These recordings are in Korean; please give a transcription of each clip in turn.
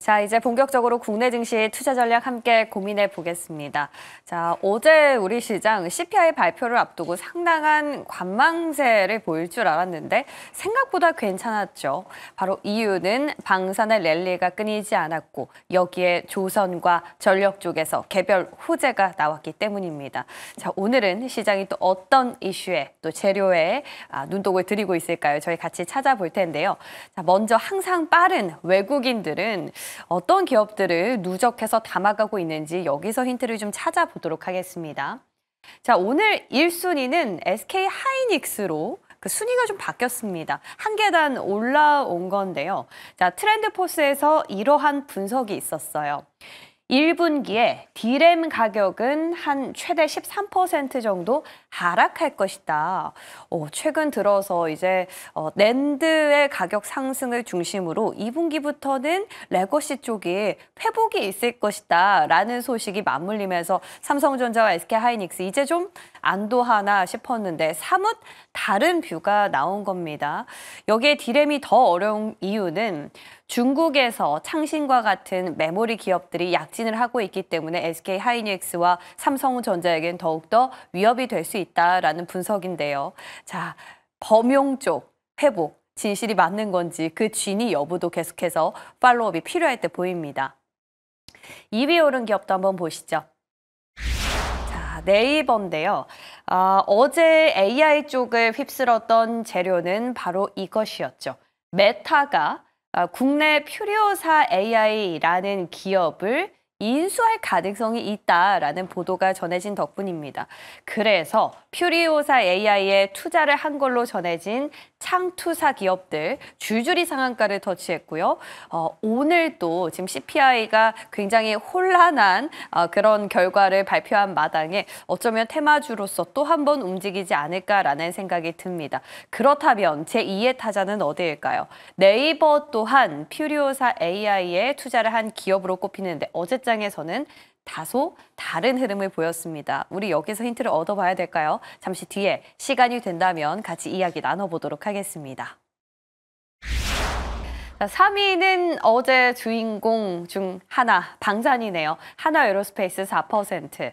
자, 이제 본격적으로 국내 증시 투자 전략 함께 고민해 보겠습니다. 자, 어제 우리 시장 CPI 발표를 앞두고 상당한 관망세를 보일 줄 알았는데 생각보다 괜찮았죠. 바로 이유는 방산의 랠리가 끊이지 않았고 여기에 조선과 전력 쪽에서 개별 호재가 나왔기 때문입니다. 자, 오늘은 시장이 또 어떤 이슈에 또 재료에 눈독을 들이고 있을까요? 저희 같이 찾아볼 텐데요. 자, 먼저 항상 빠른 외국인들은 어떤 기업들을 누적해서 담아가고 있는지 여기서 힌트를 좀 찾아보도록 하겠습니다. 자, 오늘 1순위는 SK 하이닉스로 그 순위가 좀 바뀌었습니다. 한 계단 올라온 건데요. 자, 트렌드포스에서 이러한 분석이 있었어요. 1분기에 D램 가격은 한 최대 13% 정도 하락할 것이다. 최근 들어서 이제 낸드의 가격 상승을 중심으로 2분기부터는 레거시 쪽이 회복이 있을 것이다 라는 소식이 맞물리면서 삼성전자와 SK하이닉스 이제 좀 안도하나 싶었는데 사뭇 다른 뷰가 나온 겁니다. 여기에 D램이 더 어려운 이유는 중국에서 창신과 같은 메모리 기업들이 약진을 하고 있기 때문에 SK하이닉스와 삼성전자에겐 더욱더 위협이 될 수 있다라는 분석인데요. 자, 범용 쪽 회복, 진실이 맞는 건지 그 진위 여부도 계속해서 팔로우업이 필요할 때 보입니다. 2위 오른 기업도 한번 보시죠. 자, 네이버인데요. 어제 AI 쪽을 휩쓸었던 재료는 바로 이것이었죠. 메타가 국내 퓨리오사 AI라는 기업을 인수할 가능성이 있다라는 보도가 전해진 덕분입니다. 그래서 퓨리오사 AI에 투자를 한 걸로 전해진 창투사 기업들 줄줄이 상한가를 터치했고요. 오늘도 지금 CPI가 굉장히 혼란한 그런 결과를 발표한 마당에 어쩌면 테마주로서 또 한 번 움직이지 않을까라는 생각이 듭니다. 그렇다면 제2의 타자는 어디일까요? 네이버 또한 퓨리오사 AI에 투자를 한 기업으로 꼽히는데 어제장에서는 다소 다른 흐름을 보였습니다. 우리 여기서 힌트를 얻어봐야 될까요? 잠시 뒤에 시간이 된다면 같이 이야기 나눠보도록 하겠습니다. 자, 3위는 어제 주인공 중 하나, 방산이네요. 하나에어로스페이스 4%.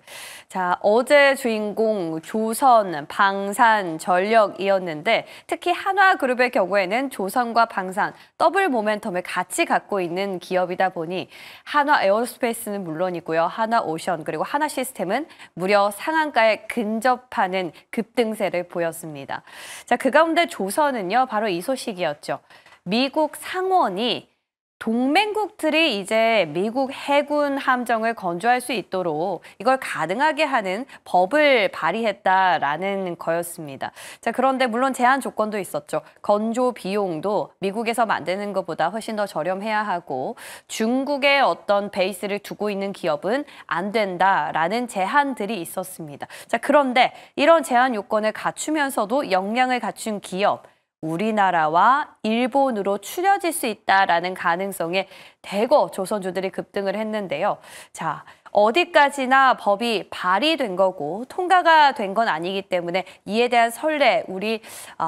자, 어제 주인공 조선, 방산, 전력이었는데 특히 한화그룹의 경우에는 조선과 방산, 더블 모멘텀을 같이 갖고 있는 기업이다 보니 한화에어로스페이스는 물론이고요. 하나오션 그리고 하나시스템은 무려 상한가에 근접하는 급등세를 보였습니다. 자, 그 가운데 조선은요, 바로 이 소식이었죠. 미국 상원이 동맹국들이 이제 미국 해군 함정을 건조할 수 있도록 이걸 가능하게 하는 법을 발의했다라는 거였습니다. 자, 그런데 물론 제한 조건도 있었죠. 건조 비용도 미국에서 만드는 것보다 훨씬 더 저렴해야 하고 중국에 어떤 베이스를 두고 있는 기업은 안 된다라는 제한들이 있었습니다. 자, 그런데 이런 제한 요건을 갖추면서도 역량을 갖춘 기업, 우리나라와 일본으로 추려질 수 있다라는 가능성에 대거 조선주들이 급등을 했는데요. 자, 어디까지나 법이 발의된 거고 통과가 된 건 아니기 때문에 이에 대한 선례 우리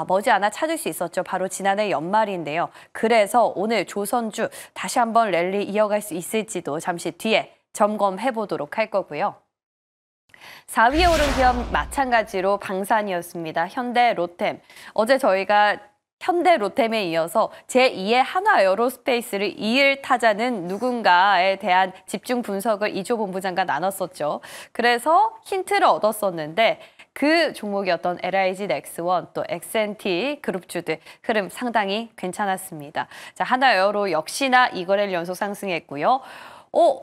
머지않아 찾을 수 있었죠. 바로 지난해 연말인데요. 그래서 오늘 조선주 다시 한번 랠리 이어갈 수 있을지도 잠시 뒤에 점검해 보도록 할 거고요. 4위에 오른 기업 마찬가지로 방산이었습니다. 현대 로템. 어제 저희가 현대 로템에 이어서 제2의 한화에어로스페이스를 이을 타자는 누군가에 대한 집중 분석을 이조 본부장과 나눴었죠. 그래서 힌트를 얻었었는데 그 종목이었던 LIG 넥스원 또 XNT 그룹주들 흐름 상당히 괜찮았습니다. 자, 한화에어로 역시나 2거래일 연속 상승했고요.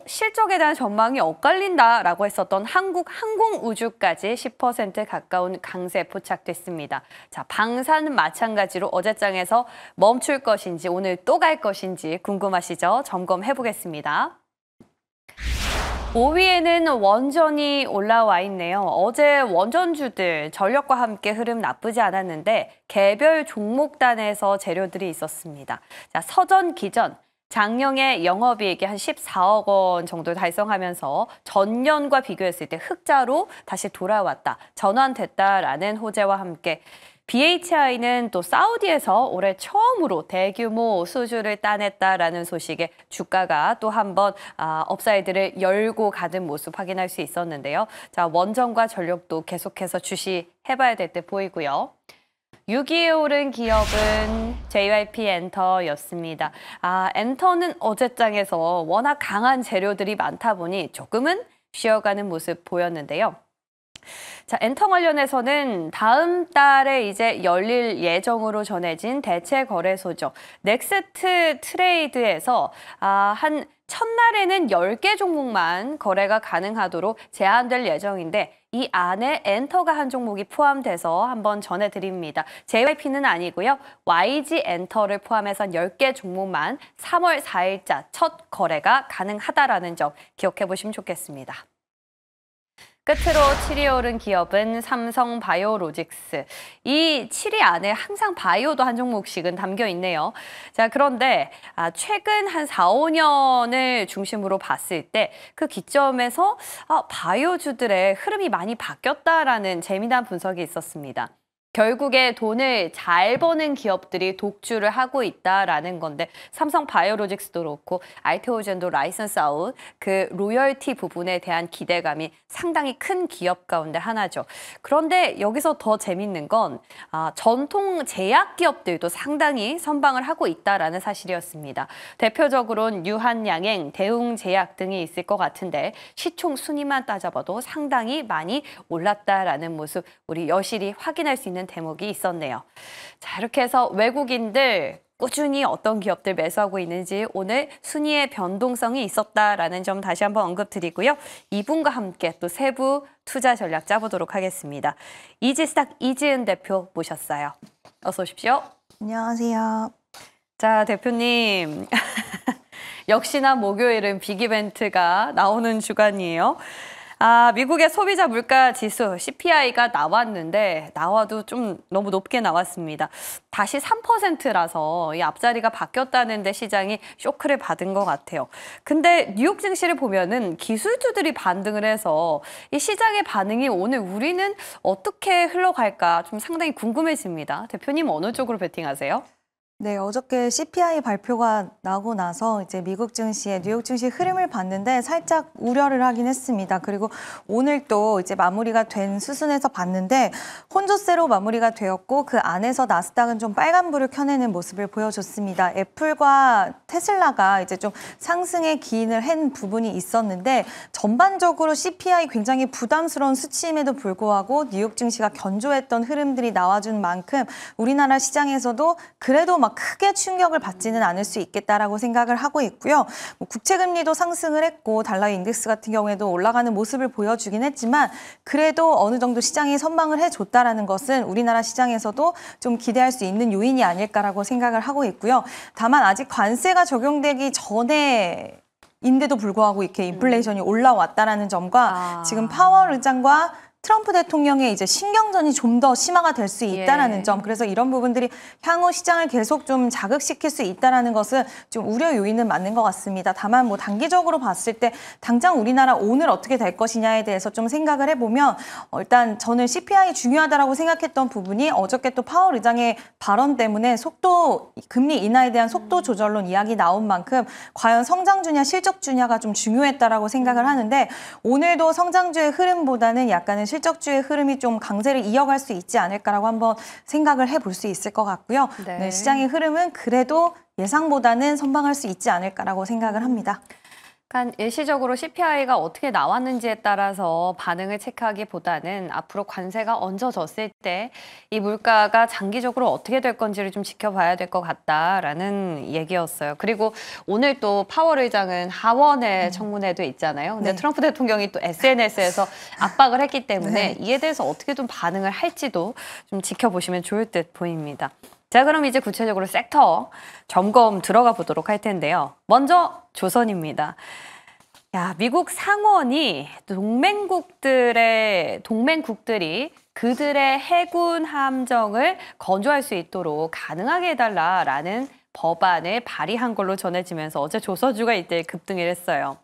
실적에 대한 전망이 엇갈린다라고 했었던 한국항공우주까지 10% 가까운 강세 포착됐습니다. 자, 방산은 마찬가지로 어제장에서 멈출 것인지 오늘 또 갈 것인지 궁금하시죠? 점검해 보겠습니다. 5위에는 원전이 올라와 있네요. 어제 원전주들 전력과 함께 흐름 나쁘지 않았는데 개별 종목단에서 재료들이 있었습니다. 자, 서전, 기전. 작년에 영업이익이 한 14억 원 정도 달성하면서 전년과 비교했을 때 흑자로 다시 돌아왔다, 전환됐다라는 호재와 함께 BHI는 또 사우디에서 올해 처음으로 대규모 수주를 따냈다라는 소식에 주가가 또 한 번 업사이드를 열고 가는 모습 확인할 수 있었는데요. 자, 원전과 전력도 계속해서 주시해봐야 될 때 보이고요. 6위에 오른 기업은 JYP 엔터였습니다. 엔터는 어제장에서 워낙 강한 재료들이 많다 보니 조금은 쉬어가는 모습 보였는데요. 자, 엔터 관련해서는 다음 달에 이제 열릴 예정으로 전해진 대체 거래소죠. 넥스트 트레이드에서 한 첫날에는 10개 종목만 거래가 가능하도록 제한될 예정인데 이 안에 엔터가 한 종목이 포함돼서 한번 전해드립니다. JYP는 아니고요. YG 엔터를 포함해서 10개 종목만 3월 4일자 첫 거래가 가능하다라는 점 기억해 보시면 좋겠습니다. 끝으로 7위에 오른 기업은 삼성바이오로직스. 이 7위 안에 항상 바이오도 한 종목씩은 담겨 있네요. 자, 그런데 최근 한 4, 5년을 중심으로 봤을 때 그 기점에서 바이오주들의 흐름이 많이 바뀌었다라는 재미난 분석이 있었습니다. 결국에 돈을 잘 버는 기업들이 독주를 하고 있다라는 건데 삼성바이오로직스도 그렇고 알테오젠도 라이선스 아웃 그 로열티 부분에 대한 기대감이 상당히 큰 기업 가운데 하나죠. 그런데 여기서 더 재밌는 건 전통 제약 기업들도 상당히 선방을 하고 있다라는 사실이었습니다. 대표적으로는 유한양행, 대웅제약 등이 있을 것 같은데 시총 순위만 따져봐도 상당히 많이 올랐다라는 모습 우리 여실히 확인할 수 있는 대목이 있었네요. 자, 이렇게 해서 외국인들 꾸준히 어떤 기업들 매수하고 있는지 오늘 순위의 변동성이 있었다라는 점 다시 한번 언급드리고요. 이분과 함께 또 세부 투자 전략 짜보도록 하겠습니다. 이지스탁 이지은 대표 모셨어요. 어서 오십시오. 안녕하세요. 자, 대표님. 역시나 목요일은 빅이벤트가 나오는 주간이에요. 미국의 소비자 물가 지수 CPI가 나왔는데 나와도 좀 너무 높게 나왔습니다. 다시 3%라서 이 앞자리가 바뀌었다는데 시장이 쇼크를 받은 것 같아요. 근데 뉴욕 증시를 보면은 기술주들이 반등을 해서 이 시장의 반응이 오늘 우리는 어떻게 흘러갈까 좀 상당히 궁금해집니다. 대표님 어느 쪽으로 베팅하세요? 네, 어저께 CPI 발표가 나고 나서 이제 미국 증시의 뉴욕 증시 흐름을 봤는데 살짝 우려를 하긴 했습니다. 그리고 오늘 또 이제 마무리가 된 수순에서 봤는데 혼조세로 마무리가 되었고 그 안에서 나스닥은 좀 빨간불을 켜내는 모습을 보여줬습니다. 애플과 테슬라가 이제 좀 상승에 기인을 한 부분이 있었는데 전반적으로 CPI 굉장히 부담스러운 수치임에도 불구하고 뉴욕 증시가 견조했던 흐름들이 나와준 만큼 우리나라 시장에서도 그래도 막 크게 충격을 받지는 않을 수 있겠다라고 생각을 하고 있고요. 국채금리도 상승을 했고 달러 인덱스 같은 경우에도 올라가는 모습을 보여주긴 했지만 그래도 어느 정도 시장이 선방을 해줬다라는 것은 우리나라 시장에서도 좀 기대할 수 있는 요인이 아닐까라고 생각을 하고 있고요. 다만 아직 관세가 적용되기 전에 인데도 불구하고 이렇게 인플레이션이 올라왔다라는 점과 지금 파월 의장과 트럼프 대통령의 이제 신경전이 좀 더 심화가 될 수 있다라는 점, 그래서 이런 부분들이 향후 시장을 계속 좀 자극시킬 수 있다라는 것은 좀 우려 요인은 맞는 것 같습니다. 다만 뭐 단기적으로 봤을 때 당장 우리나라 오늘 어떻게 될 것이냐에 대해서 좀 생각을 해보면 일단 저는 CPI 중요하다라고 생각했던 부분이 어저께 또 파월 의장의 발언 때문에 금리 인하에 대한 속도 조절론 이야기 나온 만큼 과연 성장주냐 실적주냐가 좀 중요했다라고 생각을 하는데 오늘도 성장주의 흐름보다는 약간은 실적주의 흐름이 좀 강세를 이어갈 수 있지 않을까라고 한번 생각을 해볼 수 있을 것 같고요. 네, 시장의 흐름은 그래도 예상보다는 선방할 수 있지 않을까라고 생각을 합니다. 그러니까 일시적으로 CPI가 어떻게 나왔는지에 따라서 반응을 체크하기보다는 앞으로 관세가 얹어졌을 때 이 물가가 장기적으로 어떻게 될 건지를 좀 지켜봐야 될 것 같다라는 얘기였어요. 그리고 오늘 또 파월 의장은 하원의 청문회도 있잖아요. 근데 트럼프 대통령이 또 SNS에서 압박을 했기 때문에 이에 대해서 어떻게 좀 반응을 할지도 좀 지켜보시면 좋을 듯 보입니다. 자, 그럼 이제 구체적으로 섹터 점검 들어가 보도록 할 텐데요. 먼저 조선입니다. 미국 상원이 동맹국들이 그들의 해군 함정을 건조할 수 있도록 가능하게 해달라라는 법안을 발의한 걸로 전해지면서 어제 조선주가 이때 급등을 했어요.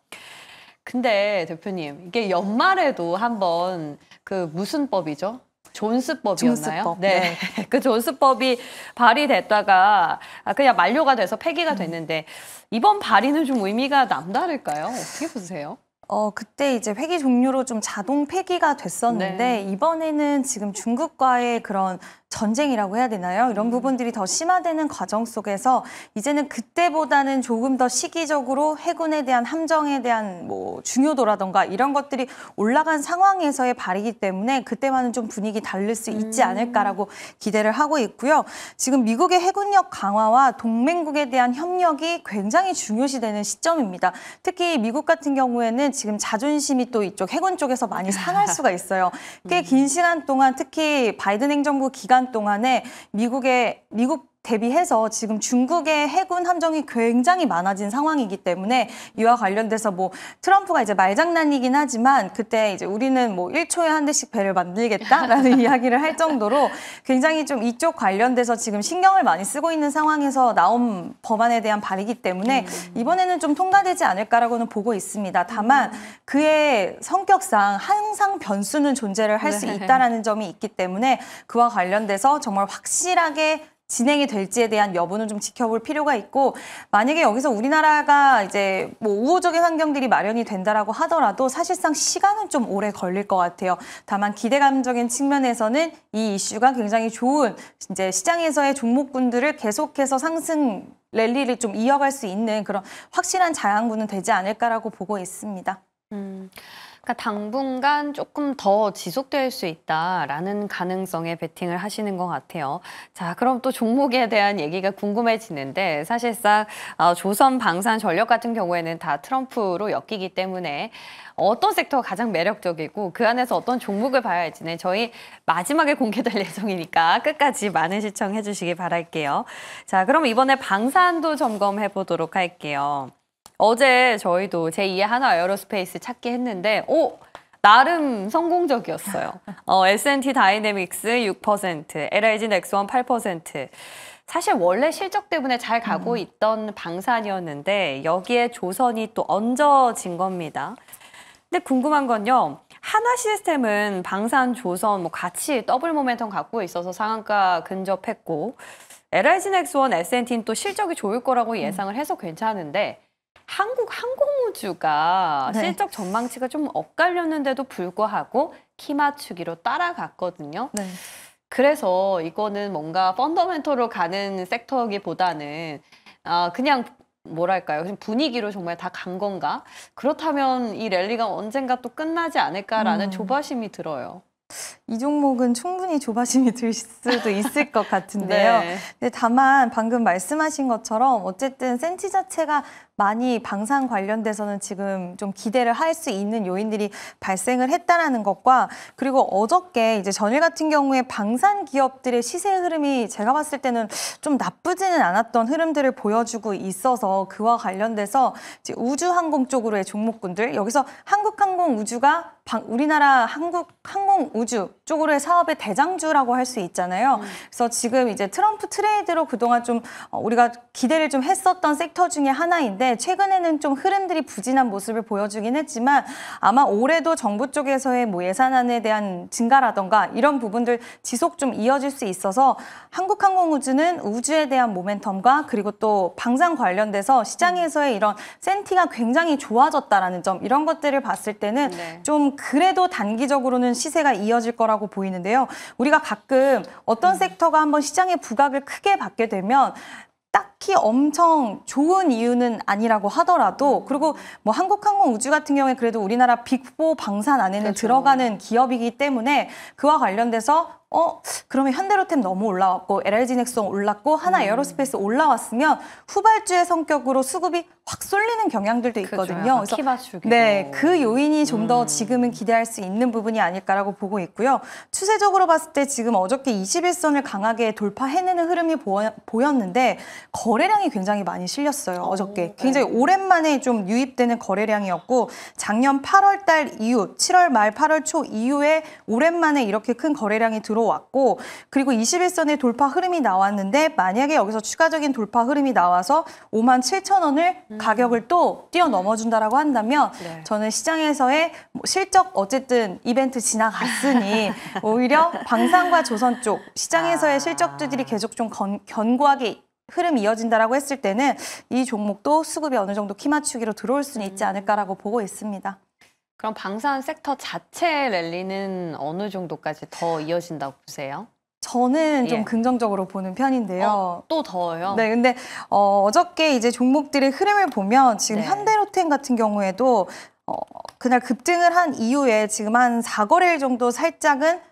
근데 대표님, 이게 연말에도 한번 그 무슨 법이죠? 존스법이었나요? 존스법. 네. 그 존스법이 발의됐다가 그냥 만료가 돼서 폐기가 됐는데 이번 발의는 좀 의미가 남다를까요? 어떻게 보세요? 그때 이제 회기 종료로 좀 자동 폐기가 됐었는데 네. 이번에는 지금 중국과의 그런 전쟁이라고 해야 되나요? 이런 부분들이 더 심화되는 과정 속에서 이제는 그때보다는 조금 더 시기적으로 해군에 대한 함정에 대한 뭐 중요도라던가 이런 것들이 올라간 상황에서의 발이기 때문에 그때와는 좀 분위기 다를 수 있지 않을까라고 기대를 하고 있고요. 지금 미국의 해군력 강화와 동맹국에 대한 협력이 굉장히 중요시되는 시점입니다. 특히 미국 같은 경우에는 지금 자존심이 또 이쪽 해군 쪽에서 많이 상할 수가 있어요. 꽤 긴 시간 동안 특히 바이든 행정부 기간 동안에 미국 대비해서 지금 중국의 해군 함정이 굉장히 많아진 상황이기 때문에 이와 관련돼서 뭐 트럼프가 이제 말장난이긴 하지만 그때 이제 우리는 뭐 1초에 한 대씩 배를 만들겠다라는 이야기를 할 정도로 굉장히 좀 이쪽 관련돼서 지금 신경을 많이 쓰고 있는 상황에서 나온 법안에 대한 발의이기 때문에 이번에는 좀 통과되지 않을까라고는 보고 있습니다. 다만 그의 성격상 항상 변수는 존재를 할 수 있다라는 점이 있기 때문에 그와 관련돼서 정말 확실하게 진행이 될지에 대한 여부는 좀 지켜볼 필요가 있고 만약에 여기서 우리나라가 이제 뭐 우호적인 환경들이 마련이 된다라고 하더라도 사실상 시간은 좀 오래 걸릴 것 같아요. 다만 기대감적인 측면에서는 이 이슈가 굉장히 좋은 이제 시장에서의 종목군들을 계속해서 상승 랠리를 좀 이어갈 수 있는 그런 확실한 자양분은 되지 않을까라고 보고 있습니다. 그러니까 당분간 조금 더 지속될 수 있다라는 가능성에 베팅을 하시는 것 같아요. 자, 그럼 또 종목에 대한 얘기가 궁금해지는데 사실상 조선 방산 전력 같은 경우에는 다 트럼프로 엮이기 때문에 어떤 섹터가 가장 매력적이고 그 안에서 어떤 종목을 봐야 할지는 저희 마지막에 공개될 예정이니까 끝까지 많은 시청해 주시기 바랄게요. 자, 그럼 이번에 방산도 점검해 보도록 할게요. 어제 저희도 제2의 한화 에어로스페이스 찾기 했는데 나름 성공적이었어요. S&T 다이내믹스 6%, LIG 넥스원 8%. 사실 원래 실적 때문에 잘 가고 있던 방산이었는데 여기에 조선이 또 얹어진 겁니다. 근데 궁금한 건요. 한화 시스템은 방산, 조선 뭐 같이 더블 모멘텀 갖고 있어서 상한가 근접했고 LIG 넥스원, S&T는 또 실적이 좋을 거라고 예상을 해서 괜찮은데 한국 항공우주가 네. 실적 전망치가 좀 엇갈렸는데도 불구하고 키 맞추기로 따라갔거든요. 네. 그래서 이거는 뭔가 펀더멘털로 가는 섹터기보다는 그냥 뭐랄까요? 그냥 분위기로 정말 다 간 건가? 그렇다면 이 랠리가 언젠가 또 끝나지 않을까라는 조바심이 들어요. 이 종목은 충분히 조바심이 들 수도 있을 것 같은데요. 네. 근데 다만 방금 말씀하신 것처럼 어쨌든 센티 자체가 많이 방산 관련돼서는 지금 좀 기대를 할 수 있는 요인들이 발생을 했다라는 것과 그리고 어저께 이제 전일 같은 경우에 방산 기업들의 시세 흐름이 제가 봤을 때는 좀 나쁘지는 않았던 흐름들을 보여주고 있어서 그와 관련돼서 이제 우주항공 쪽으로의 종목군들 여기서 한국항공우주가 우리나라 항공우주 쪽으로의 사업의 대장주라고 할 수 있잖아요. 그래서 지금 이제 트럼프 트레이드로 그동안 좀 우리가 기대를 좀 했었던 섹터 중에 하나인데 최근에는 좀 흐름들이 부진한 모습을 보여주긴 했지만 아마 올해도 정부 쪽에서의 뭐 예산안에 대한 증가라던가 이런 부분들 지속 좀 이어질 수 있어서 한국항공우주는 우주에 대한 모멘텀과 그리고 또 방산 관련돼서 시장에서의 이런 센티가 굉장히 좋아졌다라는 점 이런 것들을 봤을 때는 네. 좀 그래도 단기적으로는 시세가 이어질 거라고 보이는데요. 우리가 가끔 어떤 sek터가 한번 시장의 부각을 크게 받게 되면 딱히 엄청 좋은 이유는 아니라고 하더라도 그리고 뭐 한국항공우주 같은 경우에 그래도 우리나라 빅4 방산 안에는 그렇죠. 들어가는 기업이기 때문에 그와 관련돼서 그러면 현대로템 너무 올라왔고 LIG 넥스원 올랐고 하나 에어로스페이스 올라왔으면 후발주의 성격으로 수급이 확 쏠리는 경향들도 있거든요. 그래서 키 맞추기. 네, 그 요인이 좀 더 지금은 기대할 수 있는 부분이 아닐까라고 보고 있고요. 추세적으로 봤을 때 지금 어저께 21선을 강하게 돌파해내는 흐름이 보였는데 거래량이 굉장히 많이 실렸어요. 어저께. 굉장히 오랜만에 좀 유입되는 거래량이었고 작년 8월 달 이후, 7월 말 8월 초 이후에 오랜만에 이렇게 큰 거래량이 들어오고 들어왔고 그리고 21선의 돌파 흐름이 나왔는데 만약에 여기서 추가적인 돌파 흐름이 나와서 57,000원을 가격을 또 뛰어넘어준다라고 한다면 네. 저는 시장에서의 뭐 실적 어쨌든 이벤트 지나갔으니 오히려 방산과 조선 쪽 시장에서의 실적들이 계속 좀 견고하게 흐름이 이어진다라고 했을 때는 이 종목도 수급이 어느 정도 키 맞추기로 들어올 수는 있지 않을까라고 보고 있습니다. 그럼 방산 섹터 자체 랠리는 어느 정도까지 더 이어진다고 보세요? 저는 좀 예. 긍정적으로 보는 편인데요. 또 더요? 네, 근데 어저께 이제 종목들의 흐름을 보면 지금 네. 현대로템 같은 경우에도 그날 급등을 한 이후에 지금 한 4거래일 정도 살짝은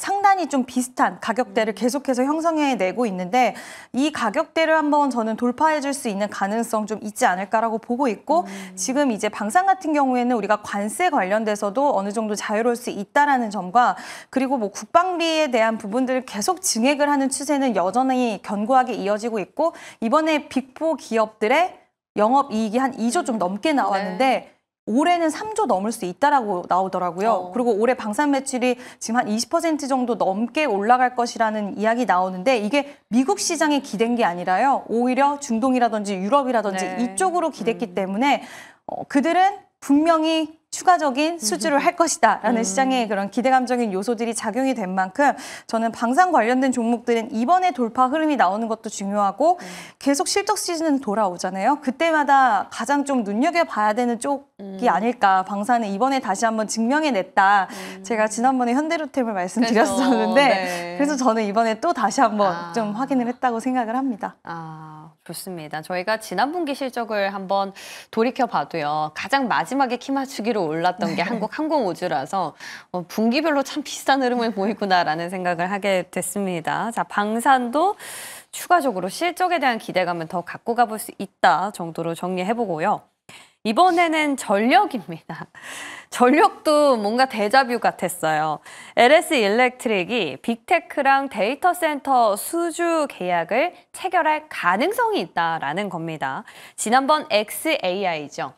상단이 좀 비슷한 가격대를 계속해서 형성해내고 있는데 이 가격대를 한번 저는 돌파해줄 수 있는 가능성 좀 있지 않을까라고 보고 있고 지금 이제 방산 같은 경우에는 우리가 관세 관련돼서도 어느 정도 자유로울 수 있다라는 점과 그리고 뭐 국방비에 대한 부분들을 계속 증액을 하는 추세는 여전히 견고하게 이어지고 있고 이번에 빅4 기업들의 영업이익이 한 2조 좀 넘게 나왔는데 올해는 3조 넘을 수 있다라고 나오더라고요. 그리고 올해 방산 매출이 지금 한 20% 정도 넘게 올라갈 것이라는 이야기 나오는데 이게 미국 시장에 기댄 게 아니라요. 오히려 중동이라든지 유럽이라든지 네. 이쪽으로 기댔기 때문에 그들은 분명히 추가적인 수주를 할 것이다라는 시장의 그런 기대감적인 요소들이 작용이 된 만큼 저는 방산 관련된 종목들은 이번에 돌파 흐름이 나오는 것도 중요하고 계속 실적 시즌은 돌아오잖아요. 그때마다 가장 좀 눈여겨봐야 되는 쪽이 아닐까. 방산은 이번에 다시 한번 증명해냈다. 제가 지난번에 현대로템을 말씀드렸었는데 네. 그래서 저는 이번에 또 다시 한번 좀 확인을 했다고 생각을 합니다. 좋습니다. 저희가 지난 분기 실적을 한번 돌이켜봐도요. 가장 마지막에 키 맞추기로 올랐던 게 한국항공우주라서 분기별로 참 비슷한 흐름을 보이구나라는 생각을 하게 됐습니다. 자, 방산도 추가적으로 실적에 대한 기대감은 더 갖고 가볼 수 있다 정도로 정리해보고요. 이번에는 전력입니다. 전력도 뭔가 데자뷰 같았어요. LS 일렉트릭이 빅테크랑 데이터 센터 수주 계약을 체결할 가능성이 있다라는 겁니다. 지난번 xAI죠.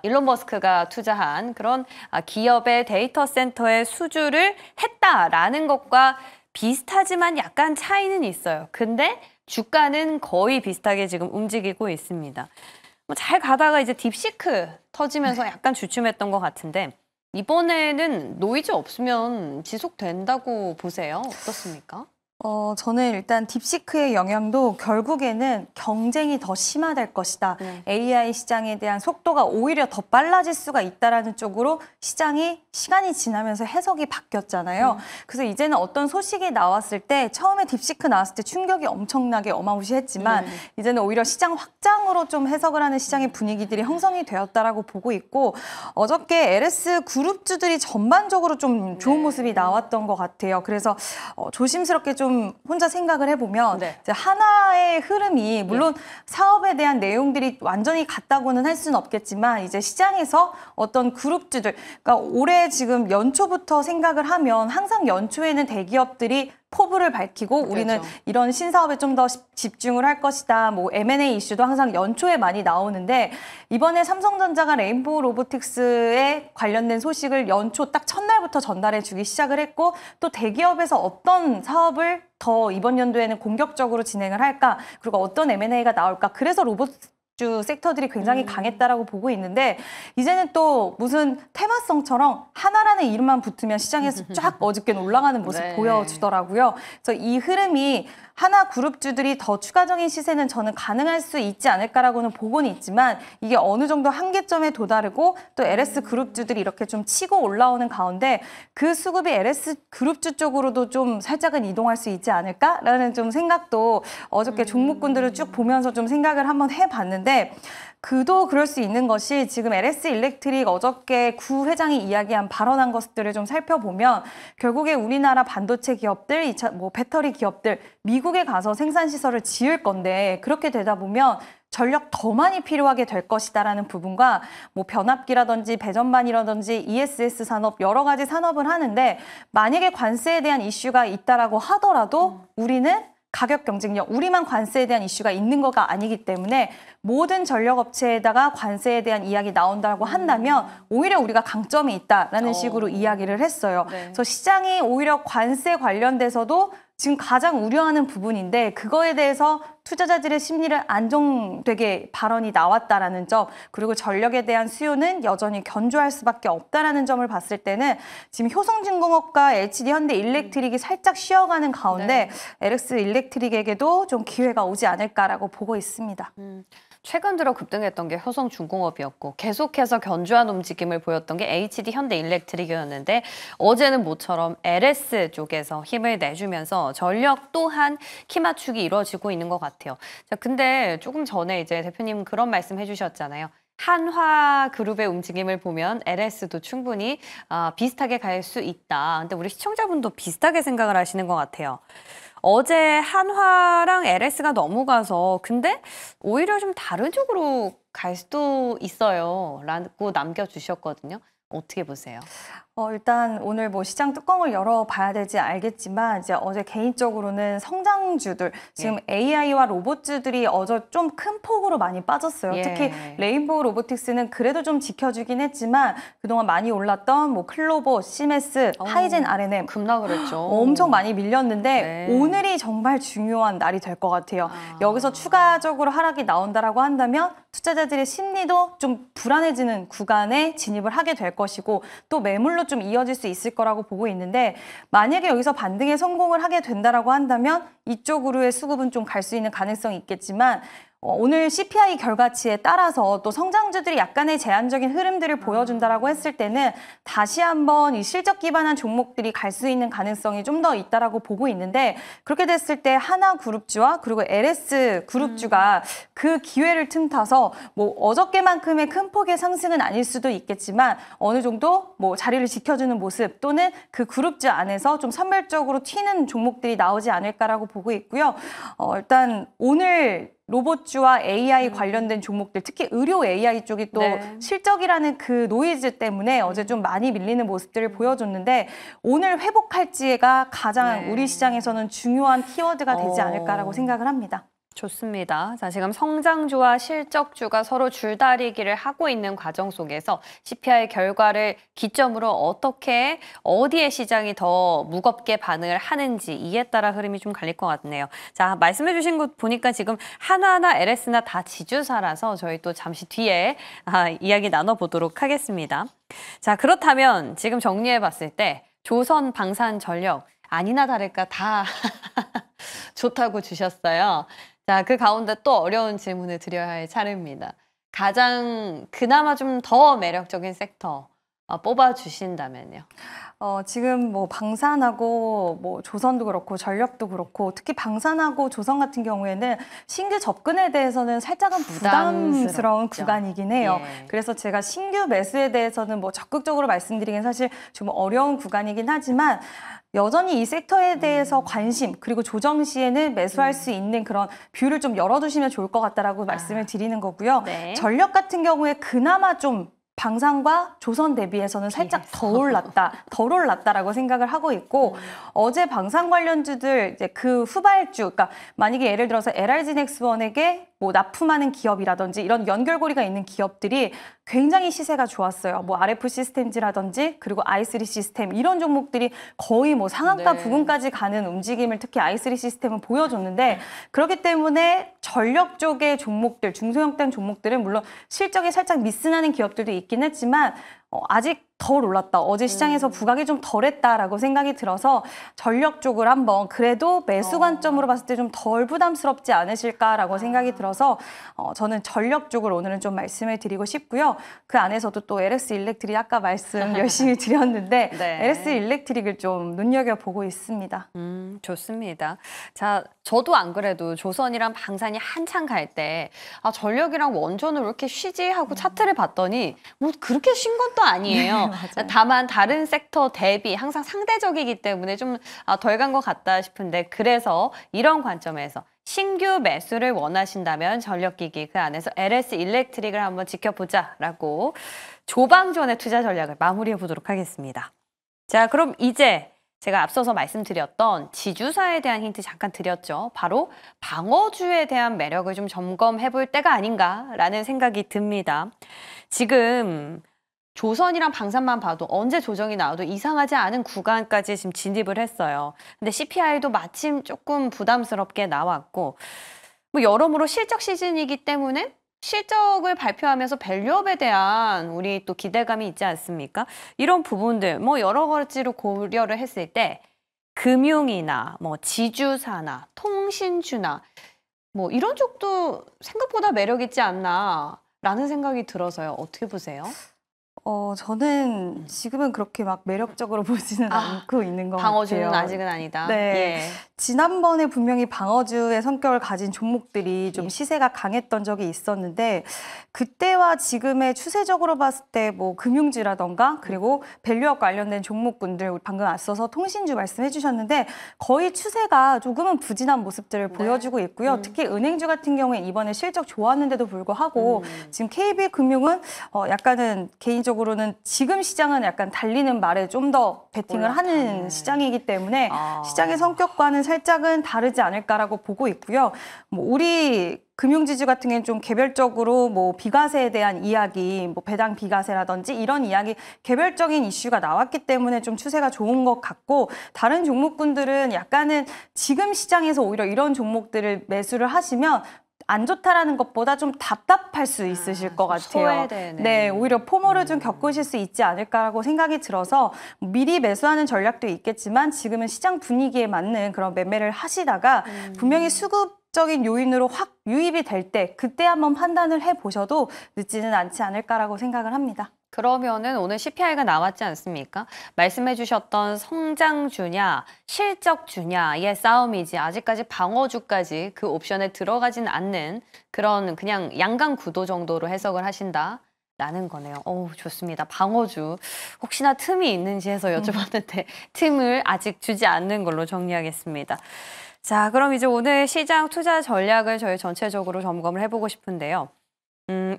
일론 머스크가 투자한 그런 기업의 데이터 센터의 수주를 했다라는 것과 비슷하지만 약간 차이는 있어요. 근데 주가는 거의 비슷하게 지금 움직이고 있습니다. 잘 가다가 이제 딥시크 터지면서 약간 주춤했던 것 같은데 이번에는 노이즈 없으면 지속된다고 보세요? 어떻습니까? 저는 일단 딥시크의 영향도 결국에는 경쟁이 더 심화될 것이다. AI 시장에 대한 속도가 오히려 더 빨라질 수가 있다라는 쪽으로 시장이 시간이 지나면서 해석이 바뀌었잖아요. 그래서 이제는 어떤 소식이 나왔을 때 처음에 딥시크 나왔을 때 충격이 엄청나게 어마무시했지만 이제는 오히려 시장 확장으로 좀 해석을 하는 시장의 분위기들이 형성이 되었다라고 보고 있고 어저께 LS 그룹주들이 전반적으로 좀 좋은 모습이 나왔던 것 같아요. 그래서 조심스럽게 좀 혼자 생각을 해보면 이제 하나의 흐름이 물론 사업에 대한 내용들이 완전히 같다고는 할 수는 없겠지만 이제 시장에서 어떤 그룹주들 그러니까 올해 지금 연초부터 생각을 하면 항상 연초에는 대기업들이 포부를 밝히고 우리는 이런 신사업에 좀 더 집중을 할 것이다. 뭐 M&A 이슈도 항상 연초에 많이 나오는데 이번에 삼성전자가 레인보우 로보틱스에 관련된 소식을 연초 딱 첫날부터 전달해 주기 시작을 했고 또 대기업에서 어떤 사업을 더 이번 연도에는 공격적으로 진행을 할까 그리고 어떤 M&A가 나올까 그래서 로봇 주 섹터들이 굉장히 강했다라고 보고 있는데 이제는 또 무슨 테마성처럼 하나라는 이름만 붙으면 시장에서 쫙 어저께는 올라가는 모습 보여주더라고요. 그래서 이 흐름이 하나 그룹주들이 더 추가적인 시세는 저는 가능할 수 있지 않을까라고는 보고는 있지만 이게 어느 정도 한계점에 도다르고 또 LS 그룹주들이 이렇게 좀 치고 올라오는 가운데 그 수급이 LS 그룹주 쪽으로도 좀 살짝은 이동할 수 있지 않을까라는 좀 생각도 어저께 종목군들을 쭉 보면서 좀 생각을 한번 해봤는데 그도 그럴 수 있는 것이 지금 LS 일렉트릭 어저께 구 회장이 이야기한 발언한 것들을 좀 살펴보면 결국에 우리나라 반도체 기업들, 뭐 배터리 기업들 미국에 가서 생산 시설을 지을 건데 그렇게 되다 보면 전력 더 많이 필요하게 될 것이다라는 부분과 뭐 변압기라든지 배전반이라든지 ESS 산업 여러 가지 산업을 하는데 만약에 관세에 대한 이슈가 있다라고 하더라도 우리는 가격 경쟁력, 우리만 관세에 대한 이슈가 있는 거가 아니기 때문에 모든 전력업체에다가 관세에 대한 이야기 나온다고 한다면 오히려 우리가 강점이 있다라는 식으로 이야기를 했어요. 네. 그래서 시장이 오히려 관세 관련돼서도 지금 가장 우려하는 부분인데 그거에 대해서 투자자들의 심리를 안정되게 발언이 나왔다라는 점, 그리고 전력에 대한 수요는 여전히 견조할 수밖에 없다라는 점을 봤을 때는 지금 효성중공업과 LGD 현대일렉트릭이 살짝 쉬어가는 가운데 LX 일렉트릭에게도 좀 기회가 오지 않을까라고 보고 있습니다. 최근 들어 급등했던 게 효성중공업이었고 계속해서 견조한 움직임을 보였던 게 HD 현대일렉트릭이었는데 어제는 모처럼 LS 쪽에서 힘을 내주면서 전력 또한 키 맞추기 이루어지고 있는 것 같아요. 자, 근데 조금 전에 이제 대표님 그런 말씀 해주셨잖아요. 한화그룹의 움직임을 보면 LS도 충분히 비슷하게 갈 수 있다. 근데 우리 시청자분도 비슷하게 생각을 하시는 것 같아요. 어제 한화랑 LS가 넘어가서 근데 오히려 좀 다른 쪽으로 갈 수도 있어요. 라고 남겨주셨거든요. 어떻게 보세요? 일단 오늘 뭐 시장 뚜껑을 열어봐야 될지 알겠지만 이제 어제 개인적으로는 성장주들 지금 AI와 로봇주들이 어제 좀 큰 폭으로 많이 빠졌어요. 특히 레인보우 로보틱스는 그래도 좀 지켜주긴 했지만 그동안 많이 올랐던 뭐 클로버, 시메스, 하이젠 R&M 급락을 했죠. 엄청 많이 밀렸는데 오늘이 정말 중요한 날이 될 것 같아요. 여기서 추가적으로 하락이 나온다라고 한다면 투자자들의 심리도 좀 불안해지는 구간에 진입을 하게 될 것이고 또 매물로 좀 이어질 수 있을 거라고 보고 있는데 만약에 여기서 반등에 성공을 하게 된다라고 한다면 이쪽으로의 수급은 좀 갈 수 있는 가능성이 있겠지만 오늘 CPI 결과치에 따라서 또 성장주들이 약간의 제한적인 흐름들을 보여준다라고 했을 때는 다시 한번 이 실적 기반한 종목들이 갈 수 있는 가능성이 좀 더 있다라고 보고 있는데 그렇게 됐을 때 하나그룹주와 그리고 LS 그룹주가 그 기회를 틈타서 뭐 어저께만큼의 큰 폭의 상승은 아닐 수도 있겠지만 어느 정도 뭐 자리를 지켜주는 모습 또는 그 그룹주 안에서 좀 선별적으로 튀는 종목들이 나오지 않을까라고 보고 있고요. 일단 오늘 로봇주와 AI 관련된 종목들, 특히 의료 AI 쪽이 또 실적이라는 그 노이즈 때문에 어제 좀 많이 밀리는 모습들을 보여줬는데 오늘 회복할지가 가장 우리 시장에서는 중요한 키워드가 되지 않을까라고 생각을 합니다. 좋습니다. 자, 지금 성장주와 실적주가 서로 줄다리기를 하고 있는 과정 속에서 CPI 결과를 기점으로 어떻게 어디에 시장이 더 무겁게 반응을 하는지 이에 따라 흐름이 좀 갈릴 것 같네요. 자, 말씀해 주신 것 보니까 지금 하나나 LS나 다 지주사라서 저희 또 잠시 뒤에 이야기 나눠보도록 하겠습니다. 자, 그렇다면 지금 정리해 봤을 때 조선, 방산, 전력 아니나 다를까 다 좋다고 주셨어요. 자, 그 가운데 또 어려운 질문을 드려야 할 차례입니다. 가장 그나마 좀 더 매력적인 섹터 뽑아주신다면요. 지금 뭐 방산하고 뭐 조선도 그렇고 전력도 그렇고 특히 방산하고 조선 같은 경우에는 신규 접근에 대해서는 살짝은 부담스러운 구간이긴 해요. 그래서 제가 신규 매수에 대해서는 뭐 적극적으로 말씀드리긴 사실 좀 어려운 구간이긴 하지만 여전히 이 섹터에 대해서 관심 그리고 조정 시에는 매수할 수 있는 그런 뷰를 좀 열어두시면 좋을 것 같다라고 말씀을 드리는 거고요. 전력 같은 경우에 그나마 좀 방산과 조선 대비해서는 살짝 덜 올랐다라고 생각을 하고 있고 어제 방산 관련주들 이제 그 후발주, 그러니까 만약에 예를 들어서 LRG넥스원에게 뭐 납품하는 기업이라든지 이런 연결고리가 있는 기업들이 굉장히 시세가 좋았어요. 뭐 RF 시스템즈라든지 그리고 i3 시스템 이런 종목들이 거의 뭐 상한가 부근까지 가는 움직임을 특히 i3 시스템은 보여줬는데 그렇기 때문에 전력 쪽의 종목들, 중소형대 종목들은 물론 실적이 살짝 미스나는 기업들도 있긴 했지만 아직 덜 올랐다. 어제 시장에서 부각이 좀 덜했다라고 생각이 들어서 전력 쪽을 한번 그래도 매수 관점으로 봤을 때 좀 덜 부담스럽지 않으실까라고 생각이 들어서 저는 전력 쪽을 오늘은 좀 말씀을 드리고 싶고요. 그 안에서도 또 LS 일렉트릭 아까 말씀 열심히 드렸는데 LS 일렉트릭을 좀 눈여겨보고 있습니다. 좋습니다. 자, 저도 안 그래도 조선이랑 방산이 한창 갈 때 전력이랑 원전을 왜 이렇게 쉬지 하고 차트를 봤더니 뭐 그렇게 쉰 건 또 아니에요. 다만 다른 섹터 대비 항상 상대적이기 때문에 좀 덜 간 것 같다 싶은데 그래서 이런 관점에서 신규 매수를 원하신다면 전력기기 그 안에서 LS 일렉트릭을 한번 지켜보자라고 조방전의 투자 전략을 마무리해 보도록 하겠습니다. 자, 그럼 이제 제가 앞서서 말씀드렸던 지주사에 대한 힌트 잠깐 드렸죠. 바로 방어주에 대한 매력을 좀 점검해 볼 때가 아닌가라는 생각이 듭니다. 지금 조선이랑 방산만 봐도 언제 조정이 나와도 이상하지 않은 구간까지 지금 진입을 했어요. 근데 CPI도 마침 조금 부담스럽게 나왔고 뭐 여러모로 실적 시즌이기 때문에 실적을 발표하면서 밸류업에 대한 우리 또 기대감이 있지 않습니까? 이런 부분들 뭐 여러 가지로 고려를 했을 때 금융이나 뭐 지주사나 통신주나 뭐 이런 쪽도 생각보다 매력 있지 않나라는 생각이 들어서요. 어떻게 보세요? 저는 지금은 그렇게 막 매력적으로 보지는 않고 있는 것 방어주는 같아요. 아직은 아니다. 네. 예. 지난번에 분명히 방어주의 성격을 가진 종목들이 좀 시세가 강했던 적이 있었는데 그때와 지금의 추세적으로 봤을 때 뭐 금융주라던가 그리고 밸류업 관련된 종목군들 우리 방금 앞서서 통신주 말씀해 주셨는데 거의 추세가 조금은 부진한 모습들을 보여주고 있고요. 특히 은행주 같은 경우에 이번에 실적 좋았는데도 불구하고 지금 KB금융은 약간은 개인적으로는 지금 시장은 약간 달리는 말에 좀 더 베팅을 하는 시장이기 때문에 시장의 성격과는 살짝은 다르지 않을까라고 보고 있고요. 뭐 우리 금융지주 같은 경우는 좀 개별적으로 뭐 비과세에 대한 이야기, 뭐 배당 비과세라든지 이런 이야기 개별적인 이슈가 나왔기 때문에 좀 추세가 좋은 것 같고 다른 종목군들은 약간은 지금 시장에서 오히려 이런 종목들을 매수를 하시면 안 좋다라는 것보다 좀 답답할 수 있으실 것 같아요. 소외되네. 네, 오히려 포모를 좀 겪으실 수 있지 않을까라고 생각이 들어서 미리 매수하는 전략도 있겠지만 지금은 시장 분위기에 맞는 그런 매매를 하시다가 분명히 수급적인 요인으로 확 유입이 될 때 그때 한번 판단을 해보셔도 늦지는 않지 않을까라고 생각을 합니다. 그러면은 오늘 CPI가 나왔지 않습니까? 말씀해 주셨던 성장주냐, 실적주냐의 싸움이지 아직까지 방어주까지 그 옵션에 들어가진 않는 그런 그냥 양강 구도 정도로 해석을 하신다라는 거네요. 좋습니다. 방어주. 혹시나 틈이 있는지 해서 여쭤봤는데 틈을 아직 주지 않는 걸로 정리하겠습니다. 자, 그럼 이제 오늘 시장 투자 전략을 저희 전체적으로 점검을 해보고 싶은데요.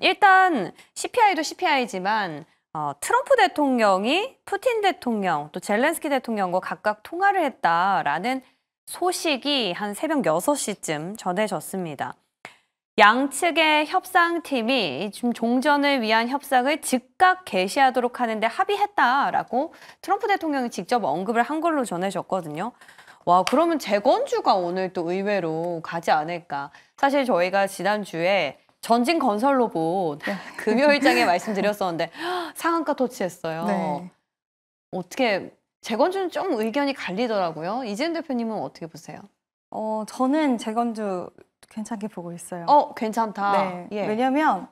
일단 CPI도 CPI지만 트럼프 대통령이 푸틴 대통령 또 젤렌스키 대통령과 각각 통화를 했다라는 소식이 한 새벽 6시쯤 전해졌습니다. 양측의 협상팀이 지금 종전을 위한 협상을 즉각 개시하도록 하는데 합의했다라고 트럼프 대통령이 직접 언급을 한 걸로 전해졌거든요. 와, 그러면 재건주가 오늘 또 의외로 가지 않을까. 사실 저희가 지난주에 전진건설로봇 금요일장에 말씀드렸었는데 상한가 터치했어요. 네. 어떻게 재건주는 좀 의견이 갈리더라고요. 이재훈 대표님은 어떻게 보세요? 저는 재건주 괜찮게 보고 있어요. 괜찮다. 네. 예. 왜냐면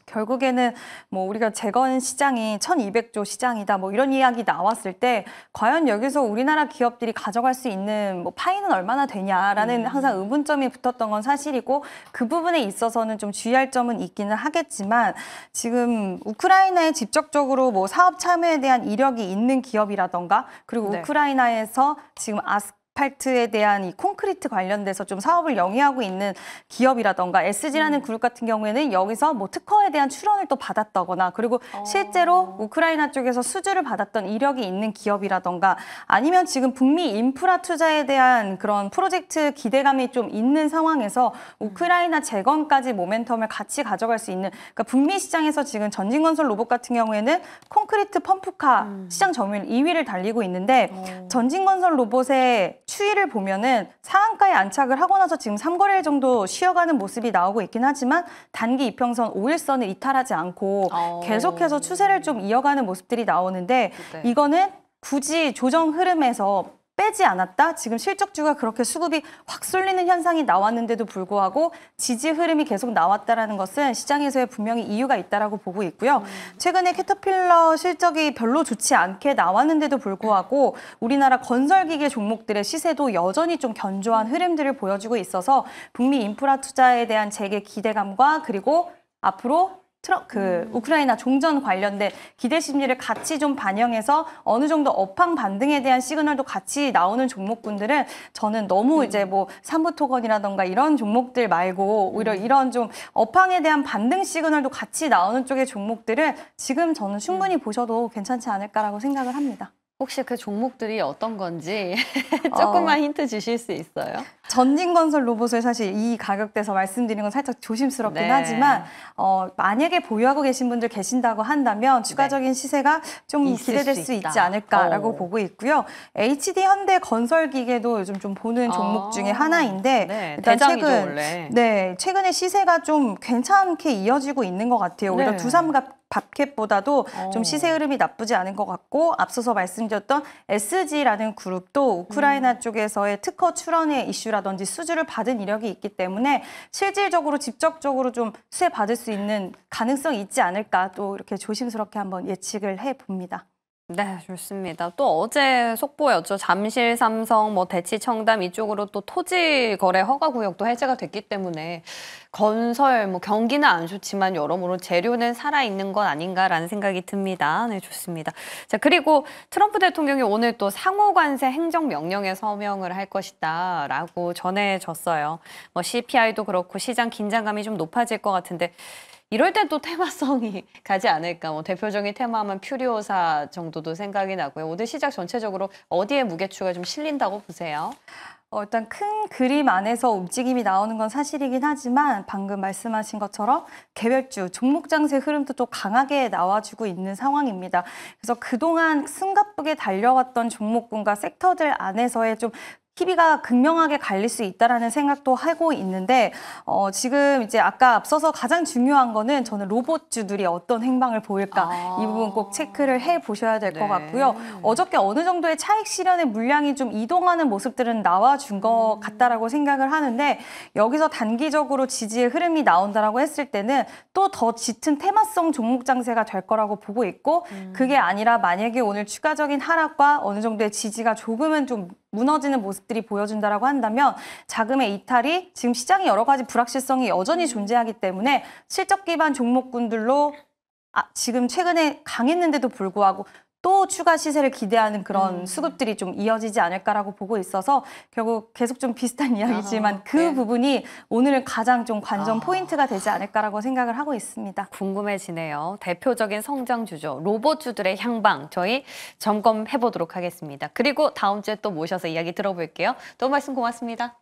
결국에는 뭐 우리가 재건 시장이 1200조 시장이다 뭐 이런 이야기 나왔을 때 과연 여기서 우리나라 기업들이 가져갈 수 있는 뭐 파이는 얼마나 되냐라는 항상 의문점이 붙었던 건 사실이고 그 부분에 있어서는 좀 주의할 점은 있기는 하겠지만 지금 우크라이나에 직접적으로 뭐 사업 참여에 대한 이력이 있는 기업이라던가 그리고 네. 우크라이나에서 지금 아스팔트에 대한 이 콘크리트 관련돼서 좀 사업을 영위하고 있는 기업이라던가 SG라는 그룹 같은 경우에는 여기서 뭐 특허에 대한 출원을 또 받았다거나 그리고 실제로 우크라이나 쪽에서 수주를 받았던 이력이 있는 기업이라던가 아니면 지금 북미 인프라 투자에 대한 그런 프로젝트 기대감이 좀 있는 상황에서 우크라이나 재건까지 모멘텀을 같이 가져갈 수 있는 그러니까 북미 시장에서 지금 전진건설 로봇 같은 경우에는 콘크리트 펌프카 시장 점유율 2위를 달리고 있는데 전진건설 로봇의 추이를 보면은 상한가에 안착을 하고 나서 지금 3거래일 정도 쉬어가는 모습이 나오고 있긴 하지만 단기 이평선 5일선을 이탈하지 않고 계속해서 추세를 좀 이어가는 모습들이 나오는데 네. 이거는 굳이 조정 흐름에서 빼지 않았다. 지금 실적주가 그렇게 수급이 확 쏠리는 현상이 나왔는데도 불구하고 지지 흐름이 계속 나왔다라는 것은 시장에서의 분명히 이유가 있다라고 보고 있고요. 최근에 캐터필러 실적이 별로 좋지 않게 나왔는데도 불구하고 우리나라 건설기계 종목들의 시세도 여전히 좀 견조한 흐름들을 보여주고 있어서 북미 인프라 투자에 대한 재개 기대감과 그리고 앞으로 우크라이나 종전 관련된 기대 심리를 같이 좀 반영해서 어느 정도 업황 반등에 대한 시그널도 같이 나오는 종목군들은 저는 너무 이제 뭐 삼부토건이라던가 이런 종목들 말고 오히려 이런 좀 업황에 대한 반등 시그널도 같이 나오는 쪽의 종목들은 지금 저는 충분히 보셔도 괜찮지 않을까라고 생각을 합니다. 혹시 그 종목들이 어떤 건지 조금만 힌트 주실 수 있어요? 전진건설 로봇을 사실 이 가격대에서 말씀드리는 건 살짝 조심스럽긴 네. 하지만 만약에 보유하고 계신 분들 계신다고 한다면 추가적인 시세가 좀 있을 기대될 수 수 있다. 있지 않을까라고 어. 보고 있고요. HD 현대 건설기계도 요즘 좀 보는 종목 중에 하나인데 네, 일단 대장이죠, 원래. 최근에 시세가 좀 괜찮게 이어지고 있는 것 같아요. 오히려 네. 두삼갑 밥캡보다도 좀 어. 시세 흐름이 나쁘지 않은 것 같고 앞서서 말씀드렸던 SG라는 그룹도 우크라이나 쪽에서의 특허 출원의 이슈라든지 수주를 받은 이력이 있기 때문에 실질적으로 직접적으로 좀 수혜 받을 수 있는 가능성이 있지 않을까 또 이렇게 조심스럽게 한번 예측을 해봅니다. 네, 좋습니다. 또 어제 속보였죠. 잠실, 삼성, 대치, 청담 이쪽으로 또 토지 거래 허가 구역도 해제가 됐기 때문에 건설, 경기는 안 좋지만 여러모로 재료는 살아있는 건 아닌가라는 생각이 듭니다. 네, 좋습니다. 자, 그리고 트럼프 대통령이 오늘 또 상호관세 행정명령에 서명을 할 것이다라고 전해졌어요. CPI도 그렇고 시장 긴장감이 좀 높아질 것 같은데 이럴 땐 또 테마성이 가지 않을까. 대표적인 테마하면 퓨리오사 정도도 생각이 나고요. 오늘 시작 전체적으로 어디에 무게추가 좀 실린다고 보세요? 일단 큰 그림 안에서 움직임이 나오는 건 사실이긴 하지만 방금 말씀하신 것처럼 개별주, 종목 장세 흐름도 또 강하게 나와주고 있는 상황입니다. 그래서 그동안 숨가쁘게 달려왔던 종목군과 섹터들 안에서의 좀 희비가 극명하게 갈릴 수 있다라는 생각도 하고 있는데 지금 이제 아까 앞서서 가장 중요한 거는 저는 로봇주들이 어떤 행방을 보일까 이 부분 꼭 체크를 해 보셔야 될 것 같고요. 어저께 어느 정도의 차익 실현의 물량이 좀 이동하는 모습들은 나와준 것 같다라고 생각을 하는데 여기서 단기적으로 지지의 흐름이 나온다라고 했을 때는 또 더 짙은 테마성 종목 장세가 될 거라고 보고 있고 그게 아니라 만약에 오늘 추가적인 하락과 어느 정도의 지지가 조금은 좀 무너지는 모습들이 보여준다라고 한다면 자금의 이탈이 지금 시장이 여러 가지 불확실성이 여전히 존재하기 때문에 실적 기반 종목군들로 지금 최근에 강했는데도 불구하고 또 추가 시세를 기대하는 그런 수급들이 좀 이어지지 않을까라고 보고 있어서 결국 계속 좀 비슷한 이야기지만 그 네. 부분이 오늘은 가장 좀 관전 포인트가 되지 않을까라고 생각을 하고 있습니다. 궁금해지네요. 대표적인 성장주죠. 로봇주들의 향방 저희 점검해 보도록 하겠습니다. 그리고 다음 주에 또 모셔서 이야기 들어볼게요. 또 말씀 고맙습니다.